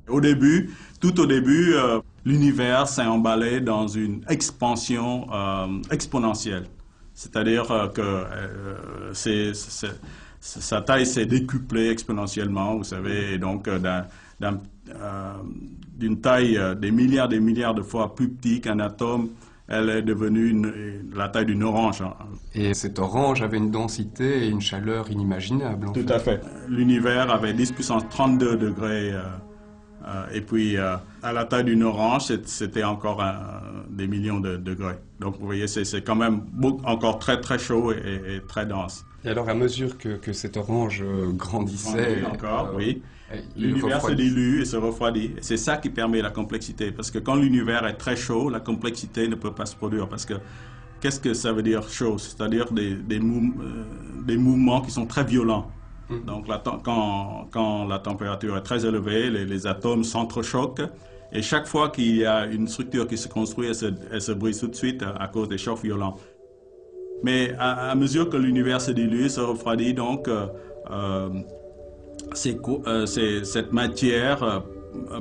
Au début, tout au début, l'univers s'est emballé dans une expansion exponentielle. C'est-à-dire que sa taille s'est décuplée exponentiellement, vous savez, et donc d'une taille des milliards de fois plus petit qu'un atome, elle est devenue la taille d'une orange. Et cette orange avait une densité et une chaleur inimaginables, en Tout fait. à fait. L'univers avait 10 puissance 32 degrés. Et puis, à la taille d'une orange, c'était encore des millions de degrés. Donc, vous voyez, c'est quand même encore très, très chaud et très dense. Et alors, à mesure que cette orange grandissait, Encore, oui. il L'univers se refroidit. dilue et se refroidit. C'est ça qui permet la complexité. Parce que quand l'univers est très chaud, la complexité ne peut pas se produire. Parce que qu'est-ce que ça veut dire chaud? C'est-à-dire des mouvements qui sont très violents. Donc, quand la température est très élevée, les atomes s'entrechoquent. Et chaque fois qu'il y a une structure qui se construit, elle se brise tout de suite à cause des chocs violents. Mais à mesure que l'univers se dilue, se refroidit, donc cette matière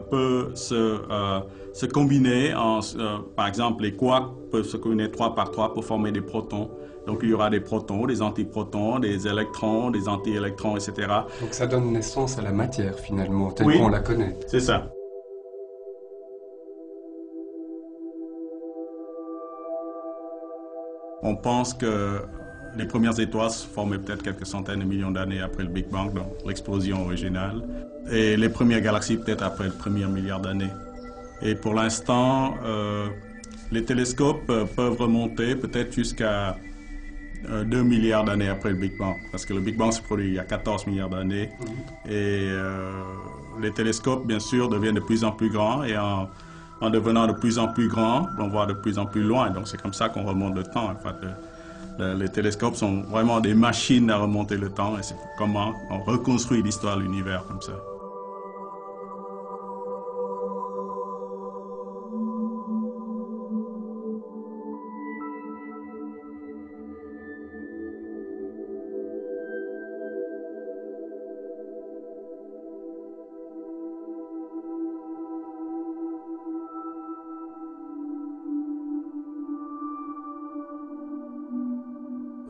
peut se combiner. Par exemple, les quarks peuvent se combiner 3 par 3 pour former des protons. Donc il y aura des protons, des antiprotons, des électrons, des anti-électrons, etc. Donc ça donne naissance à la matière, finalement, telle Oui, qu'on la connaît. c'est ça. On pense que les premières étoiles se formaient peut-être quelques centaines de millions d'années après le Big Bang, donc l'explosion originale, et les premières galaxies peut-être après le premier milliard d'années. Et pour l'instant, les télescopes peuvent remonter peut-être jusqu'à 2 milliards d'années après le Big Bang, parce que le Big Bang s'est produit il y a 14 milliards d'années, et les télescopes, bien sûr, deviennent de plus en plus grands, et en devenant de plus en plus grands, on voit de plus en plus loin. Donc c'est comme ça qu'on remonte le temps. En fait, les télescopes sont vraiment des machines à remonter le temps, et c'est comment on reconstruit l'histoire de l'univers comme ça.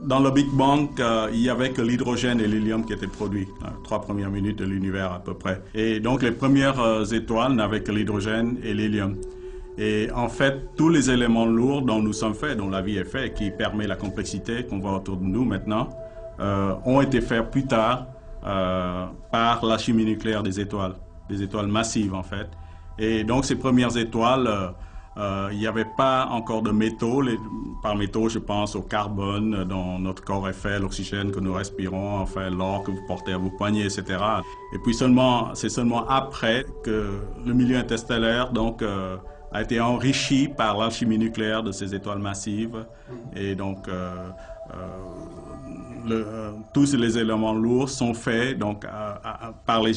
Dans le Big Bang, il n'y avait que l'hydrogène et l'hélium qui étaient produits, 3 premières minutes de l'univers à peu près. Et donc les premières étoiles n'avaient que l'hydrogène et l'hélium. Et en fait, tous les éléments lourds dont nous sommes faits, dont la vie est faite, qui permet la complexité qu'on voit autour de nous maintenant, ont été faits plus tard par la chimie nucléaire des étoiles massives en fait. Et donc ces premières étoiles, il n'y avait pas encore de métaux. Par métaux, je pense au carbone dont notre corps est fait, l'oxygène que nous respirons, enfin l'or que vous portez à vos poignets, etc. Et puis c'est seulement après que le milieu interstellaire donc, a été enrichi par l'alchimie nucléaire de ces étoiles massives. Et donc tous les éléments lourds sont faits donc, par les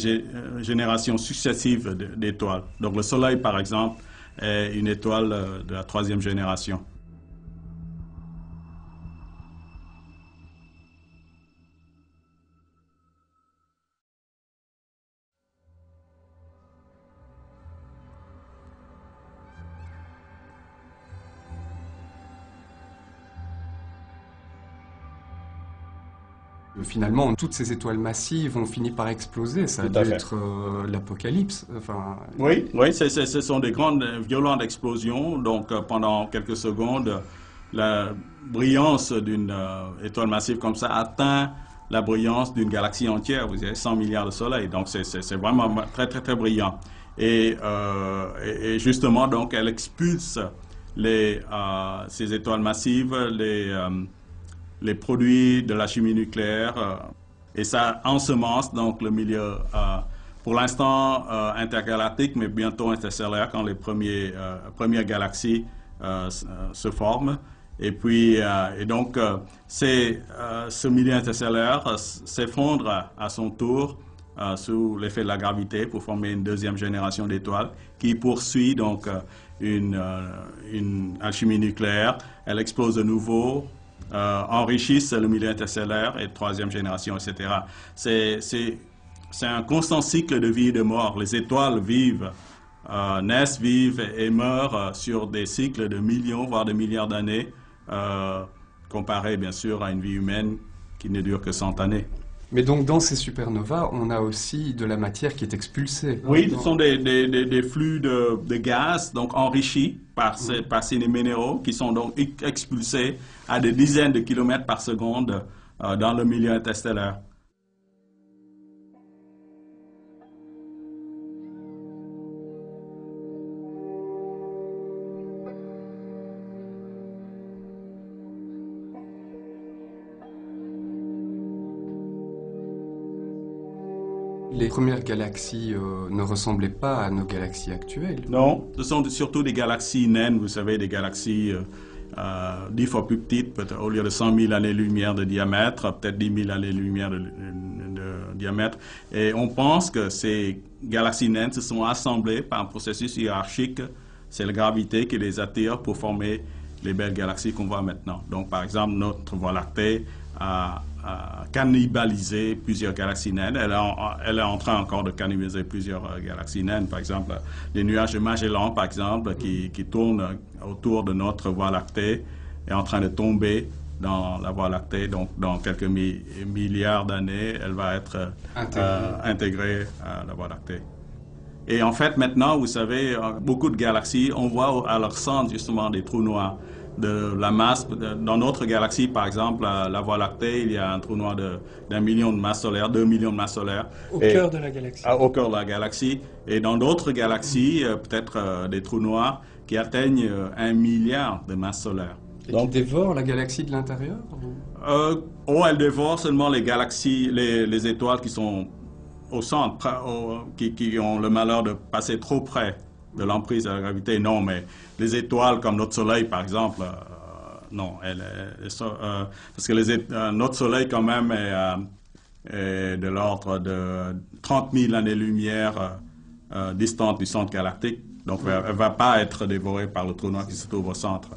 générations successives d'étoiles. Donc le Soleil, par exemple, est une étoile de la 3e génération. Finalement, toutes ces étoiles massives ont fini par exploser. Ça a Tout à dû fait. être l'apocalypse. Enfin, Oui, ce sont des grandes, violentes explosions. Donc, pendant quelques secondes, la brillance d'une étoile massive comme ça atteint la brillance d'une galaxie entière. Vous avez 100 milliards de soleils. Donc, c'est vraiment très, très, très brillant. Et justement, donc, elle expulse ces étoiles massives, les produits de la chimie nucléaire, et ça ensemence donc le milieu, pour l'instant intergalactique, mais bientôt interstellaire quand les premières galaxies se forment. Et puis, ce milieu interstellaire s'effondre à son tour sous l'effet de la gravité pour former une 2e génération d'étoiles qui poursuit donc une alchimie nucléaire. Elle explose de nouveau, enrichissent le milieu interstellaire et 3e génération, etc. C'est c'est un constant cycle de vie et de mort. Les étoiles vivent, naissent, vivent et meurent sur des cycles de millions, voire de milliards d'années, comparé bien sûr à une vie humaine qui ne dure que 100 années. Mais donc dans ces supernovas, on a aussi de la matière qui est expulsée. Oui, ce sont des flux de gaz donc enrichis par ces minéraux qui sont donc expulsés à des dizaines de kilomètres par seconde dans le milieu interstellaire. Les premières galaxies ne ressemblaient pas à nos galaxies actuelles. Non, ce sont surtout des galaxies naines, vous savez, des galaxies 10 fois plus petites, peut-être au lieu de 100 000 années-lumière de diamètre, peut-être 10 000 années-lumière de diamètre. Et on pense que ces galaxies naines se sont assemblées par un processus hiérarchique. C'est la gravité qui les attire pour former les belles galaxies qu'on voit maintenant. Donc, par exemple, notre Voie lactée a cannibalisé plusieurs galaxies naines. Elle est en train encore de cannibaliser plusieurs galaxies naines. Par exemple, les nuages de Magellan, par exemple, qui tournent autour de notre Voie lactée, est en train de tomber dans la Voie lactée. Donc, dans quelques milliards d'années, elle va être intégrée à la Voie lactée. Et en fait, maintenant, vous savez, beaucoup de galaxies, on voit à leur centre justement des trous noirs. De la masse, dans notre galaxie, par exemple, la Voie lactée, il y a un trou noir d'1 million de masses solaires, 2 millions de masses solaires. Au cœur de la galaxie. Au cœur de la galaxie. Et dans d'autres galaxies, peut-être des trous noirs qui atteignent 1 milliard de masses solaires. Et donc, qui dévorent la galaxie de l'intérieur? Elle dévore seulement les galaxies, les étoiles qui sont au centre, qui ont le malheur de passer trop près de l'emprise de la gravité, non, mais les étoiles comme notre Soleil, par exemple, non. Parce que notre Soleil, quand même, est de l'ordre de 30 000 années-lumière distante du centre galactique. Donc, elle ne va pas être dévorée par le trou noir qui se trouve au centre.